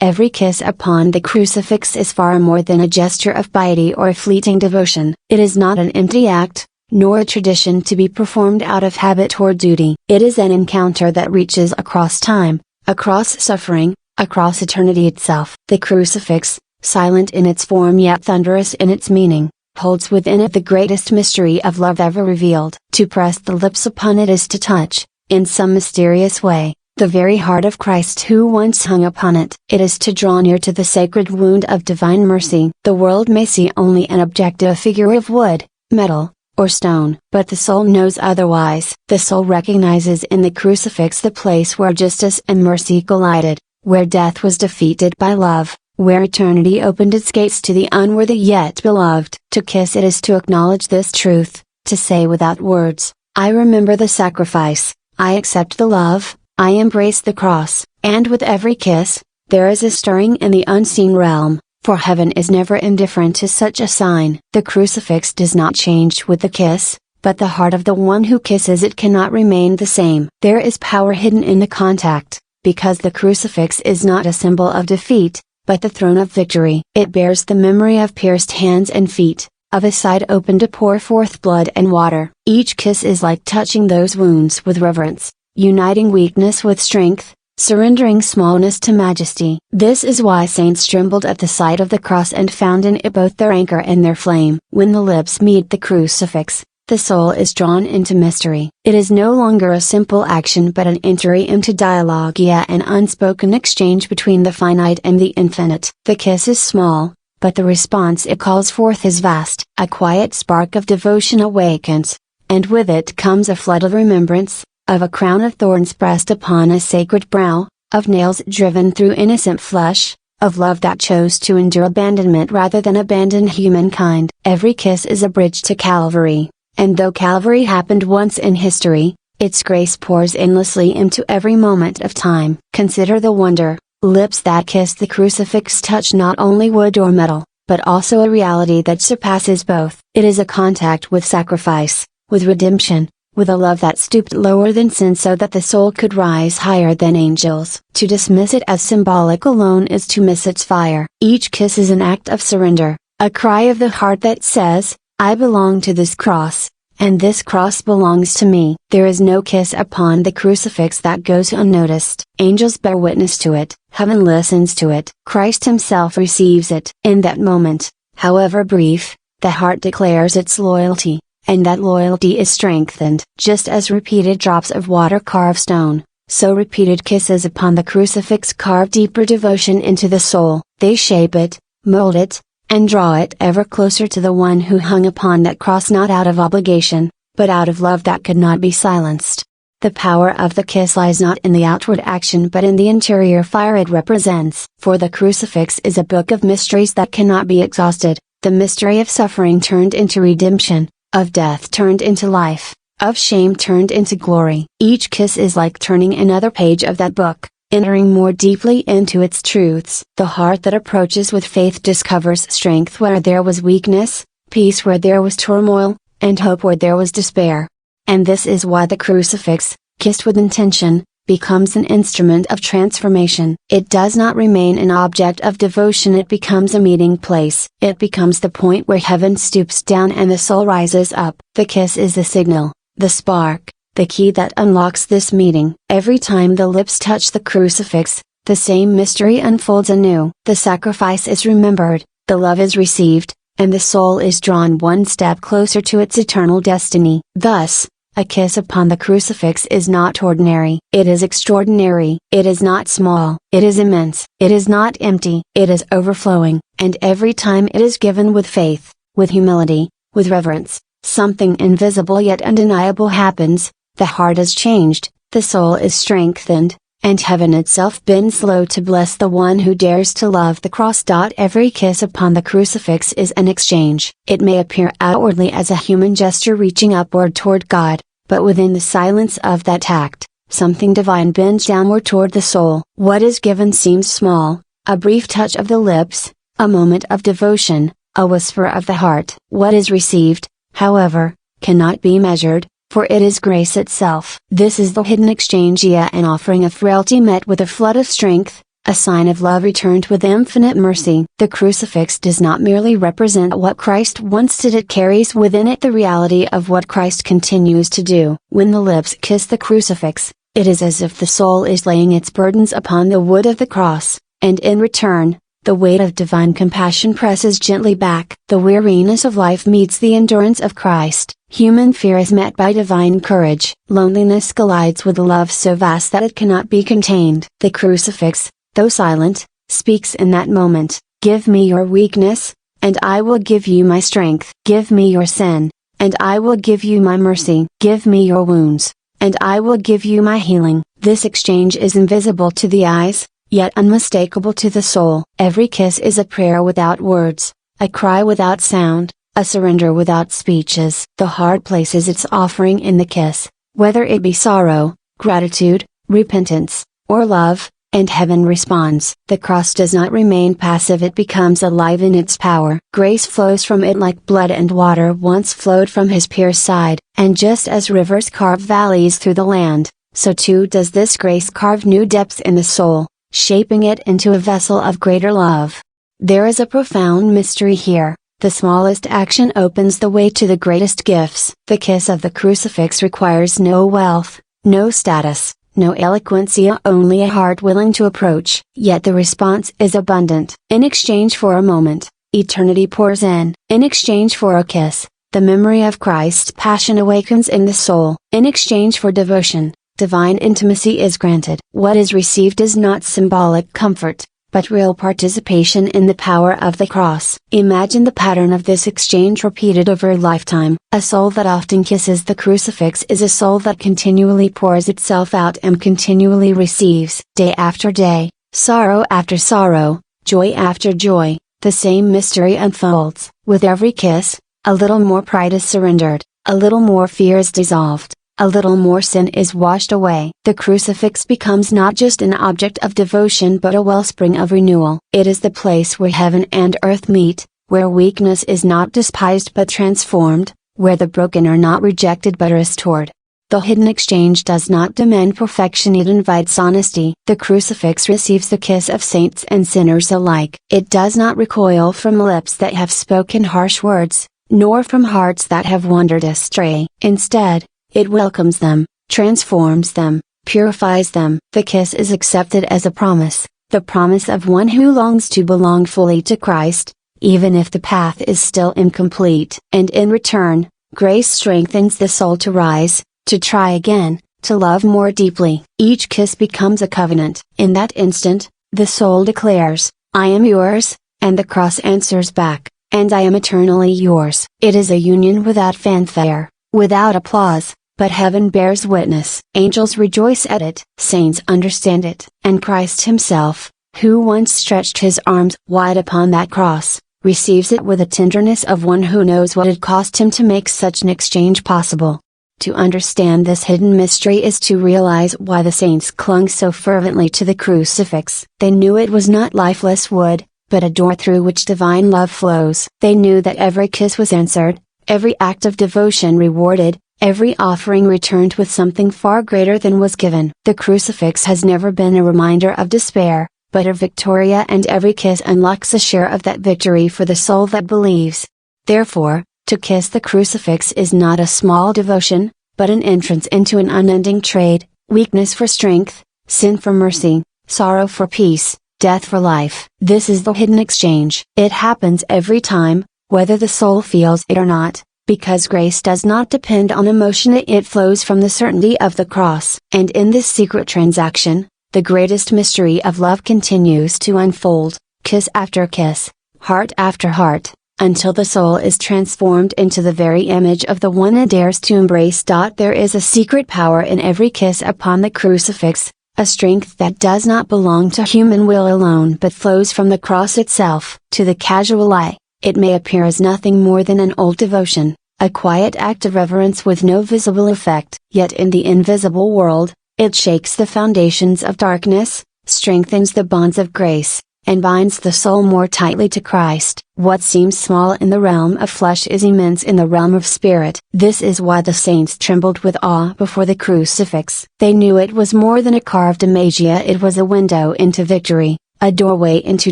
Every kiss upon the crucifix is far more than a gesture of piety or a fleeting devotion. It is not an empty act, nor a tradition to be performed out of habit or duty. It is an encounter that reaches across time, across suffering, across eternity itself. The crucifix, silent in its form yet thunderous in its meaning, holds within it the greatest mystery of love ever revealed. To press the lips upon it is to touch, in some mysterious way, the very heart of Christ who once hung upon it. It is to draw near to the sacred wound of divine mercy. The world may see only an objective figure of wood, metal, or stone. But the soul knows otherwise. The soul recognizes in the crucifix the place where justice and mercy collided, where death was defeated by love, where eternity opened its gates to the unworthy yet beloved. To kiss it is to acknowledge this truth, to say without words, I remember the sacrifice, I accept the love, I embrace the cross. And with every kiss, there is a stirring in the unseen realm, for heaven is never indifferent to such a sign. The crucifix does not change with the kiss, but the heart of the one who kisses it cannot remain the same. There is power hidden in the contact, because the crucifix is not a symbol of defeat, but the throne of victory. It bears the memory of pierced hands and feet, of a side open to pour forth blood and water. Each kiss is like touching those wounds with reverence, uniting weakness with strength, surrendering smallness to majesty. This is why saints trembled at the sight of the cross and found in it both their anchor and their flame. When the lips meet the crucifix, the soul is drawn into mystery. It is no longer a simple action but an entry into dialogue, an unspoken exchange between the finite and the infinite. The kiss is small, but the response it calls forth is vast. A quiet spark of devotion awakens, and with it comes a flood of remembrance, of a crown of thorns pressed upon a sacred brow, of nails driven through innocent flesh, of love that chose to endure abandonment rather than abandon humankind. Every kiss is a bridge to Calvary, and though Calvary happened once in history, its grace pours endlessly into every moment of time. Consider the wonder. Lips that kiss the crucifix touch not only wood or metal, but also a reality that surpasses both. It is a contact with sacrifice, with redemption, with a love that stooped lower than sin so that the soul could rise higher than angels. To dismiss it as symbolic alone is to miss its fire. Each kiss is an act of surrender, a cry of the heart that says, I belong to this cross, and this cross belongs to me. There is no kiss upon the crucifix that goes unnoticed. Angels bear witness to it, heaven listens to it, Christ himself receives it. In that moment, however brief, the heart declares its loyalty, and that loyalty is strengthened. Just as repeated drops of water carve stone, so repeated kisses upon the crucifix carve deeper devotion into the soul. They shape it, mold it, and draw it ever closer to the one who hung upon that cross not out of obligation, but out of love that could not be silenced. The power of the kiss lies not in the outward action but in the interior fire it represents. For the crucifix is a book of mysteries that cannot be exhausted, the mystery of suffering turned into redemption, of death turned into life, of shame turned into glory. Each kiss is like turning another page of that book, entering more deeply into its truths. The heart that approaches with faith discovers strength where there was weakness, peace where there was turmoil, and hope where there was despair. And this is why the crucifix, kissed with intention, becomes an instrument of transformation. It does not remain an object of devotion, it becomes a meeting place. It becomes the point where heaven stoops down and the soul rises up. The kiss is the signal, the spark, the key that unlocks this meeting. Every time the lips touch the crucifix, the same mystery unfolds anew. The sacrifice is remembered, the love is received, and the soul is drawn one step closer to its eternal destiny. Thus, a kiss upon the crucifix is not ordinary. It is extraordinary. It is not small. It is immense. It is not empty. It is overflowing. And every time it is given with faith, with humility, with reverence, something invisible yet undeniable happens. The heart is changed, the soul is strengthened, and heaven itself bends low to bless the one who dares to love the cross. Every kiss upon the crucifix is an exchange. It may appear outwardly as a human gesture reaching upward toward God, but within the silence of that act, something divine bends downward toward the soul. What is given seems small, a brief touch of the lips, a moment of devotion, a whisper of the heart. What is received, however, cannot be measured, for it is grace itself. This is the hidden exchange, an offering of frailty met with a flood of strength, a sign of love returned with infinite mercy. The crucifix does not merely represent what Christ once did, it carries within it the reality of what Christ continues to do. When the lips kiss the crucifix, it is as if the soul is laying its burdens upon the wood of the cross, and in return, the weight of divine compassion presses gently back. The weariness of life meets the endurance of Christ. Human fear is met by divine courage. Loneliness collides with a love so vast that it cannot be contained. The crucifix, though silent, speaks in that moment. Give me your weakness, and I will give you my strength. Give me your sin, and I will give you my mercy. Give me your wounds, and I will give you my healing. This exchange is invisible to the eyes, yet unmistakable to the soul. Every kiss is a prayer without words, a cry without sound, a surrender without speeches. The heart places its offering in the kiss, whether it be sorrow, gratitude, repentance, or love, and heaven responds. The cross does not remain passive, it becomes alive in its power. Grace flows from it like blood and water once flowed from his pierced side. And just as rivers carve valleys through the land, so too does this grace carve new depths in the soul, shaping it into a vessel of greater love. There is a profound mystery here. The smallest action opens the way to the greatest gifts. The kiss of the crucifix requires no wealth, no status, no eloquence, only a heart willing to approach. Yet the response is abundant. In exchange for a moment, eternity pours in. In exchange for a kiss, the memory of Christ's passion awakens in the soul. In exchange for devotion, divine intimacy is granted. What is received is not symbolic comfort, but real participation in the power of the cross. Imagine the pattern of this exchange repeated over a lifetime. A soul that often kisses the crucifix is a soul that continually pours itself out and continually receives. Day after day, sorrow after sorrow, joy after joy, the same mystery unfolds. With every kiss, a little more pride is surrendered, a little more fear is dissolved, a little more sin is washed away. The crucifix becomes not just an object of devotion but a wellspring of renewal. It is the place where heaven and earth meet, where weakness is not despised but transformed, where the broken are not rejected but restored. The hidden exchange does not demand perfection, it invites honesty. The crucifix receives the kiss of saints and sinners alike. It does not recoil from lips that have spoken harsh words, nor from hearts that have wandered astray. Instead, it welcomes them, transforms them, purifies them. The kiss is accepted as a promise, the promise of one who longs to belong fully to Christ, even if the path is still incomplete. And in return, grace strengthens the soul to rise, to try again, to love more deeply. Each kiss becomes a covenant. In that instant, the soul declares, I am yours, and the cross answers back, and I am eternally yours. It is a union without fanfare, without applause, but heaven bears witness. Angels rejoice at it, saints understand it, and Christ himself, who once stretched his arms wide upon that cross, receives it with the tenderness of one who knows what it cost him to make such an exchange possible. To understand this hidden mystery is to realize why the saints clung so fervently to the crucifix. They knew it was not lifeless wood, but a door through which divine love flows. They knew that every kiss was answered, every act of devotion rewarded, every offering returned with something far greater than was given. The crucifix has never been a reminder of despair, but of Victoria, and every kiss unlocks a share of that victory for the soul that believes. Therefore, to kiss the crucifix is not a small devotion, but an entrance into an unending trade, weakness for strength, sin for mercy, sorrow for peace, death for life. This is the hidden exchange. It happens every time, whether the soul feels it or not, because grace does not depend on emotion, it flows from the certainty of the cross. And in this secret transaction, the greatest mystery of love continues to unfold, kiss after kiss, heart after heart, until the soul is transformed into the very image of the one it dares to embrace. There is a secret power in every kiss upon the crucifix, a strength that does not belong to human will alone but flows from the cross itself. To the casual eye, it may appear as nothing more than an old devotion, a quiet act of reverence with no visible effect. Yet in the invisible world, it shakes the foundations of darkness, strengthens the bonds of grace, and binds the soul more tightly to Christ. What seems small in the realm of flesh is immense in the realm of spirit. This is why the saints trembled with awe before the crucifix. They knew it was more than a carved imagia, it was a window into victory, a doorway into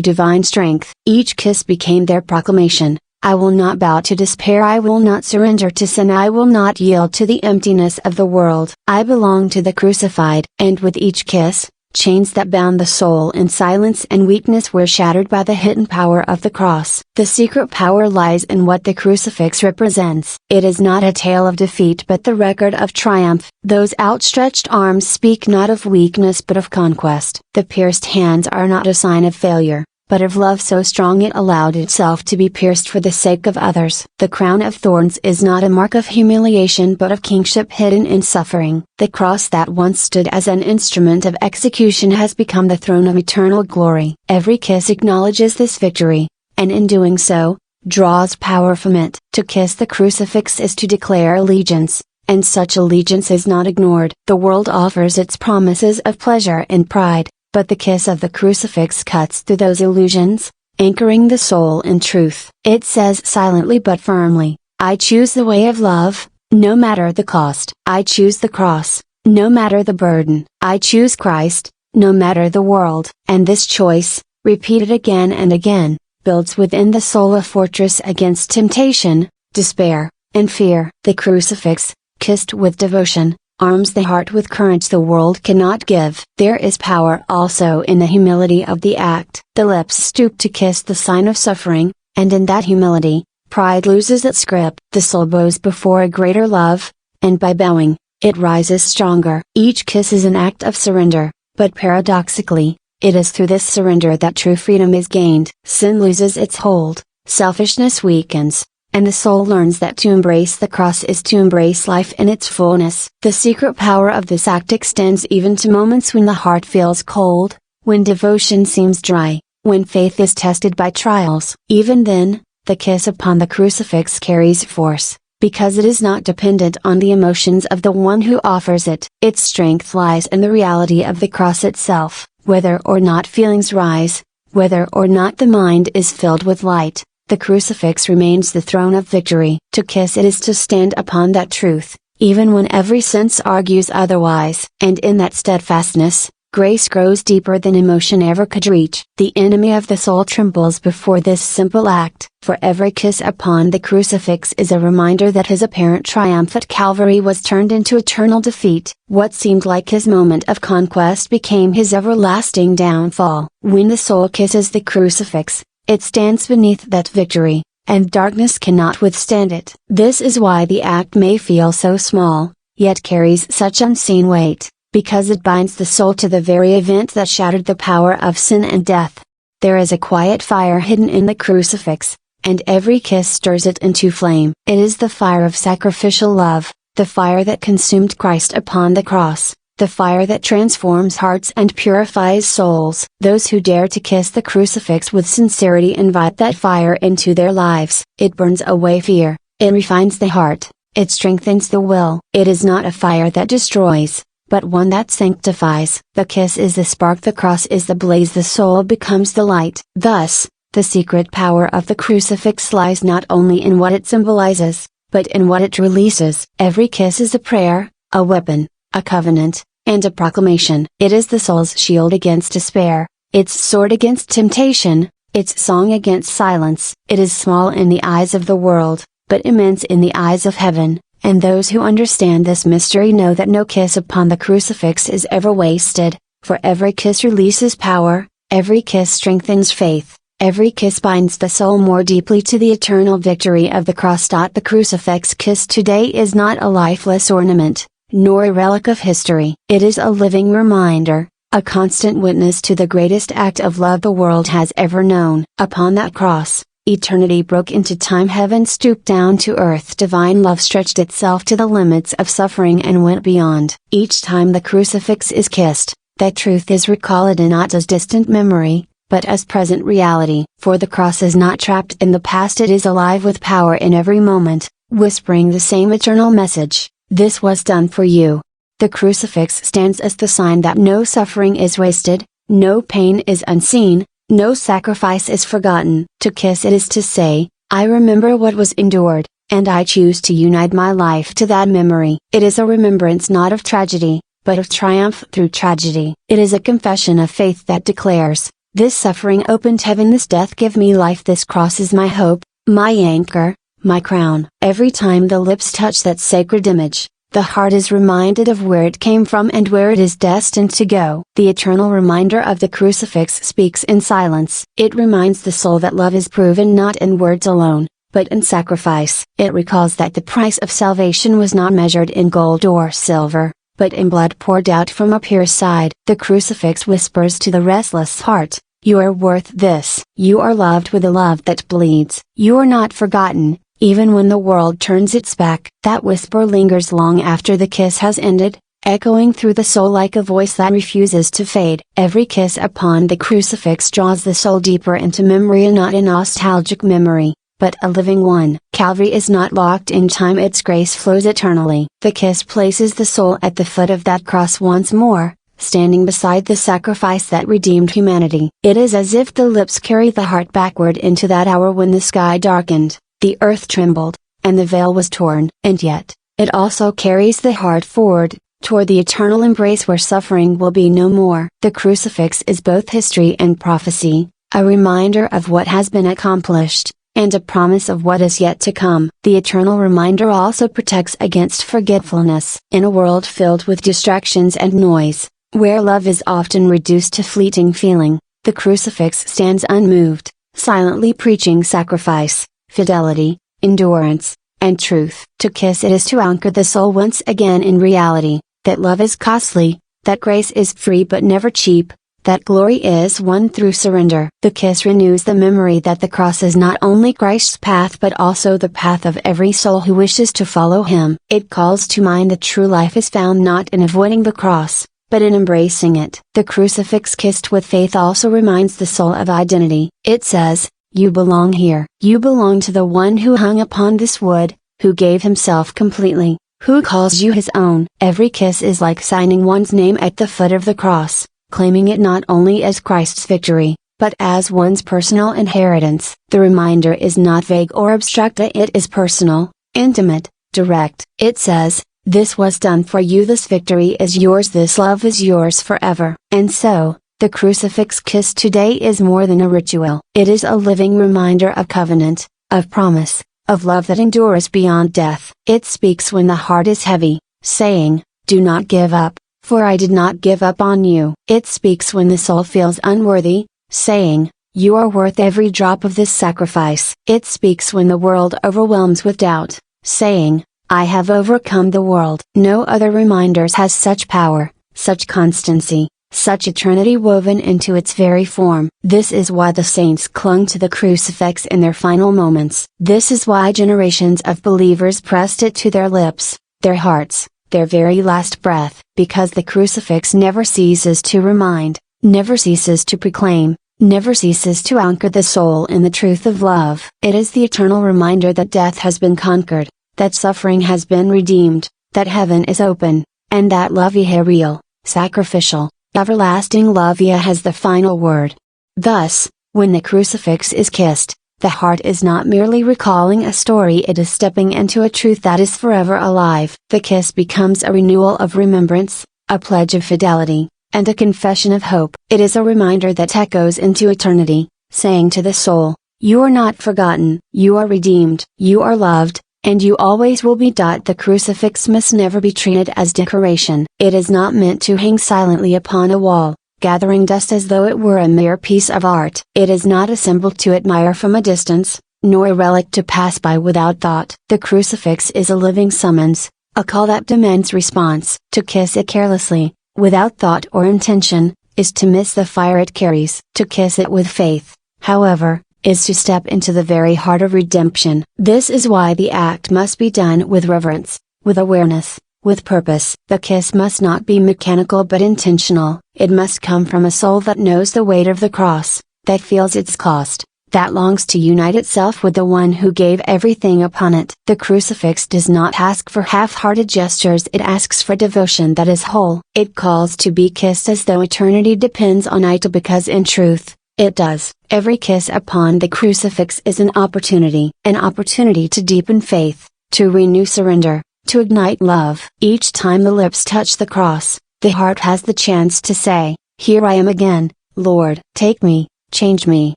divine strength. Each kiss became their proclamation. I will not bow to despair, I will not surrender to sin, I will not yield to the emptiness of the world. I belong to the crucified. And with each kiss, chains that bound the soul in silence and weakness were shattered by the hidden power of the cross. The secret power lies in what the crucifix represents. It is not a tale of defeat but the record of triumph. Those outstretched arms speak not of weakness but of conquest. The pierced hands are not a sign of failure, but of love so strong it allowed itself to be pierced for the sake of others. The crown of thorns is not a mark of humiliation but of kingship hidden in suffering. The cross that once stood as an instrument of execution has become the throne of eternal glory. Every kiss acknowledges this victory, and in doing so, draws power from it. To kiss the crucifix is to declare allegiance, and such allegiance is not ignored. The world offers its promises of pleasure and pride, but the kiss of the crucifix cuts through those illusions, anchoring the soul in truth. It says silently but firmly, I choose the way of love, no matter the cost. I choose the cross, no matter the burden. I choose Christ, no matter the world. And this choice, repeated again and again, builds within the soul a fortress against temptation, despair, and fear. The crucifix, kissed with devotion, arms the heart with courage the world cannot give. There is power also in the humility of the act. The lips stoop to kiss the sign of suffering, and in that humility, pride loses its grip. The soul bows before a greater love, and by bowing, it rises stronger. Each kiss is an act of surrender, but paradoxically, it is through this surrender that true freedom is gained. Sin loses its hold, selfishness weakens, and the soul learns that to embrace the cross is to embrace life in its fullness. The secret power of this act extends even to moments when the heart feels cold, when devotion seems dry, when faith is tested by trials. Even then, the kiss upon the crucifix carries force, because it is not dependent on the emotions of the one who offers it. Its strength lies in the reality of the cross itself. Whether or not feelings rise, whether or not the mind is filled with light, the crucifix remains the throne of victory. To kiss it is to stand upon that truth, even when every sense argues otherwise. And in that steadfastness, grace grows deeper than emotion ever could reach. The enemy of the soul trembles before this simple act. For every kiss upon the crucifix is a reminder that his apparent triumph at Calvary was turned into eternal defeat. What seemed like his moment of conquest became his everlasting downfall. When the soul kisses the crucifix, it stands beneath that victory, and darkness cannot withstand it. This is why the act may feel so small, yet carries such unseen weight, because it binds the soul to the very event that shattered the power of sin and death. There is a quiet fire hidden in the crucifix, and every kiss stirs it into flame. It is the fire of sacrificial love, the fire that consumed Christ upon the cross, the fire that transforms hearts and purifies souls. Those who dare to kiss the crucifix with sincerity invite that fire into their lives. It burns away fear, it refines the heart, it strengthens the will. It is not a fire that destroys, but one that sanctifies. The kiss is the spark, the cross is the blaze, the soul becomes the light. Thus, the secret power of the crucifix lies not only in what it symbolizes, but in what it releases. Every kiss is a prayer, a weapon, a covenant, and a proclamation. It is the soul's shield against despair, its sword against temptation, its song against silence. It is small in the eyes of the world, but immense in the eyes of heaven, and those who understand this mystery know that no kiss upon the crucifix is ever wasted, for every kiss releases power, every kiss strengthens faith, every kiss binds the soul more deeply to the eternal victory of the cross. The crucifix kiss today is not a lifeless ornament, nor a relic of history. It is a living reminder, a constant witness to the greatest act of love the world has ever known. Upon that cross, eternity broke into time, heaven stooped down to earth, divine love stretched itself to the limits of suffering and went beyond. Each time the crucifix is kissed, that truth is recalled not as distant memory, but as present reality. For the cross is not trapped in the past, it is alive with power in every moment, whispering the same eternal message. This was done for you. The crucifix stands as the sign that no suffering is wasted, no pain is unseen, No sacrifice is forgotten. To kiss it is to say, I remember what was endured, and I choose to unite my life to that memory. It is a remembrance not of tragedy, but of triumph through tragedy. It is a confession of faith that declares, this suffering opened heaven, this death give me life, this cross is my hope, my anchor, my crown. Every time the lips touch that sacred image, the heart is reminded of where it came from and where it is destined to go. The eternal reminder of the crucifix speaks in silence. It reminds the soul that love is proven not in words alone, but in sacrifice. It recalls that the price of salvation was not measured in gold or silver, but in blood poured out from a pure side. The crucifix whispers to the restless heart, you are worth this. You are loved with a love that bleeds. You are not forgotten, even when the world turns its back. That whisper lingers long after the kiss has ended, echoing through the soul like a voice that refuses to fade. Every kiss upon the crucifix draws the soul deeper into memory, and not a nostalgic memory, but a living one. Calvary is not locked in time, its grace flows eternally. The kiss places the soul at the foot of that cross once more, standing beside the sacrifice that redeemed humanity. It is as if the lips carry the heart backward into that hour when the sky darkened, the earth trembled, and the veil was torn. And yet, it also carries the heart forward, toward the eternal embrace where suffering will be no more. The crucifix is both history and prophecy, a reminder of what has been accomplished, and a promise of what is yet to come. The eternal reminder also protects against forgetfulness. In a world filled with distractions and noise, where love is often reduced to fleeting feeling, the crucifix stands unmoved, silently preaching sacrifice, fidelity, endurance, and truth. To kiss it is to anchor the soul once again in reality, that love is costly, that grace is free but never cheap, that glory is won through surrender. The kiss renews the memory that the cross is not only Christ's path but also the path of every soul who wishes to follow Him. It calls to mind that true life is found not in avoiding the cross, but in embracing it. The crucifix kissed with faith also reminds the soul of identity. It says, you belong here. You belong to the one who hung upon this wood, who gave himself completely, who calls you his own. Every kiss is like signing one's name at the foot of the cross, claiming it not only as Christ's victory, but as one's personal inheritance. The reminder is not vague or abstract, it is personal, intimate, direct. It says, this was done for you, this victory is yours, this love is yours forever. And so, the crucifix kiss today is more than a ritual. It is a living reminder of covenant, of promise, of love that endures beyond death. It speaks when the heart is heavy, saying, do not give up, for I did not give up on you. It speaks when the soul feels unworthy, saying, you are worth every drop of this sacrifice. It speaks when the world overwhelms with doubt, saying, I have overcome the world. No other reminders has such power, such constancy, such eternity woven into its very form. This is why the saints clung to the crucifix in their final moments. This is why generations of believers pressed it to their lips, their hearts, their very last breath. Because the crucifix never ceases to remind, never ceases to proclaim, never ceases to anchor the soul in the truth of love. It is the eternal reminder that death has been conquered, that suffering has been redeemed, that heaven is open, and that love real, sacrificial, everlasting love has the final word. Thus, when the crucifix is kissed, the heart is not merely recalling a story, it is stepping into a truth that is forever alive. The kiss becomes a renewal of remembrance, a pledge of fidelity, and a confession of hope. It is a reminder that echoes into eternity, saying to the soul, you are not forgotten, you are redeemed, you are loved, and you always will be. The crucifix must never be treated as decoration. It is not meant to hang silently upon a wall, gathering dust as though it were a mere piece of art. It is not a symbol to admire from a distance, nor a relic to pass by without thought. The crucifix is a living summons, a call that demands response. To kiss it carelessly, without thought or intention, is to miss the fire it carries. To kiss it with faith, however, is to step into the very heart of redemption. This is why the act must be done with reverence, with awareness, with purpose. The kiss must not be mechanical but intentional. It must come from a soul that knows the weight of the cross, that feels its cost, that longs to unite itself with the one who gave everything upon it. The crucifix does not ask for half-hearted gestures, it asks for devotion that is whole. It calls to be kissed as though eternity depends on it, because in truth, It does. Every kiss upon the crucifix is an opportunity to deepen faith, to renew surrender, to ignite love. Each time the lips touch the cross, the heart has the chance to say, "Here I am again, Lord. Take me, change me,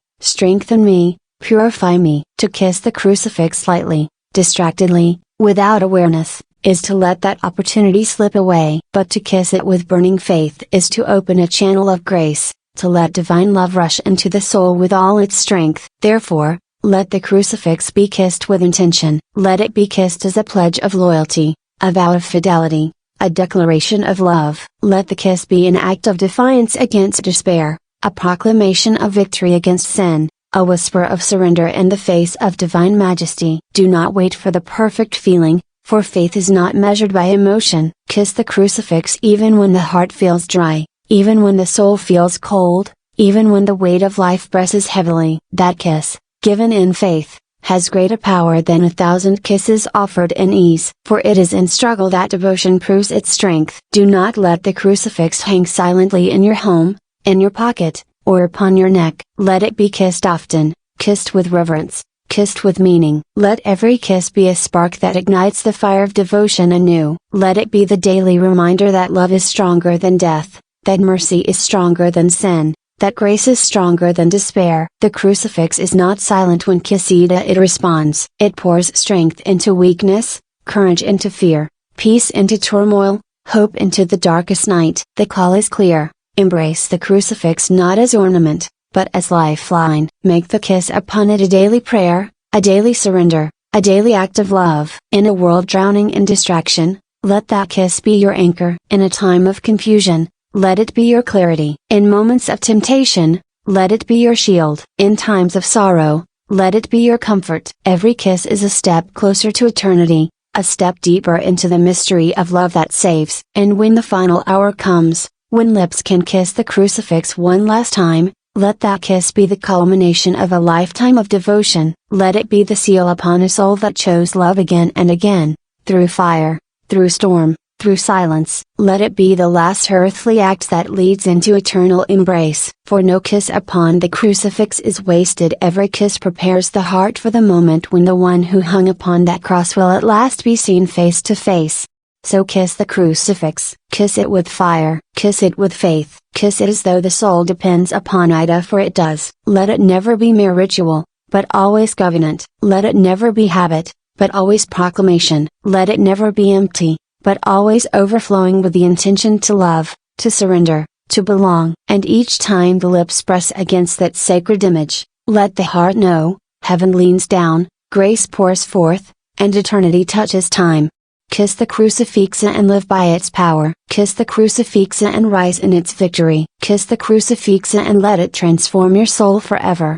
strengthen me, purify me." To kiss the crucifix lightly, distractedly, without awareness, is to let that opportunity slip away. But to kiss it with burning faith is to open a channel of grace, to let divine love rush into the soul with all its strength. Therefore, let the crucifix be kissed with intention. Let it be kissed as a pledge of loyalty, a vow of fidelity, a declaration of love. Let the kiss be an act of defiance against despair, a proclamation of victory against sin, a whisper of surrender in the face of divine majesty. Do not wait for the perfect feeling, for faith is not measured by emotion. Kiss the crucifix even when the heart feels dry, even when the soul feels cold, even when the weight of life presses heavily. That kiss, given in faith, has greater power than 1,000 kisses offered in ease. For it is in struggle that devotion proves its strength. Do not let the crucifix hang silently in your home, in your pocket, or upon your neck. Let it be kissed often, kissed with reverence, kissed with meaning. Let every kiss be a spark that ignites the fire of devotion anew. Let it be the daily reminder that love is stronger than death, that mercy is stronger than sin, that grace is stronger than despair. The crucifix is not silent when kissed, it responds. It pours strength into weakness, courage into fear, peace into turmoil, hope into the darkest night. The call is clear. Embrace the crucifix not as ornament, but as lifeline. Make the kiss upon it a daily prayer, a daily surrender, a daily act of love. In a world drowning in distraction, let that kiss be your anchor. In a time of confusion, let it be your clarity. In moments of temptation, let it be your shield. In times of sorrow, let it be your comfort. Every kiss is a step closer to eternity, a step deeper into the mystery of love that saves. And when the final hour comes, when lips can kiss the crucifix one last time, let that kiss be the culmination of a lifetime of devotion. Let it be the seal upon a soul that chose love again and again, through fire, through storm, through silence. Let it be the last earthly act that leads into eternal embrace. For no kiss upon the crucifix is wasted. Every kiss prepares the heart for the moment when the one who hung upon that cross will at last be seen face to face. So kiss the crucifix, kiss it with fire, kiss it with faith, kiss it as though the soul depends upon it, for it does. Let it never be mere ritual, but always covenant. Let it never be habit, but always proclamation. Let it never be empty, but always overflowing with the intention to love, to surrender, to belong. And each time the lips press against that sacred image, let the heart know, heaven leans down, grace pours forth, and eternity touches time. Kiss the crucifix and live by its power. Kiss the crucifix and rise in its victory. Kiss the crucifix and let it transform your soul forever.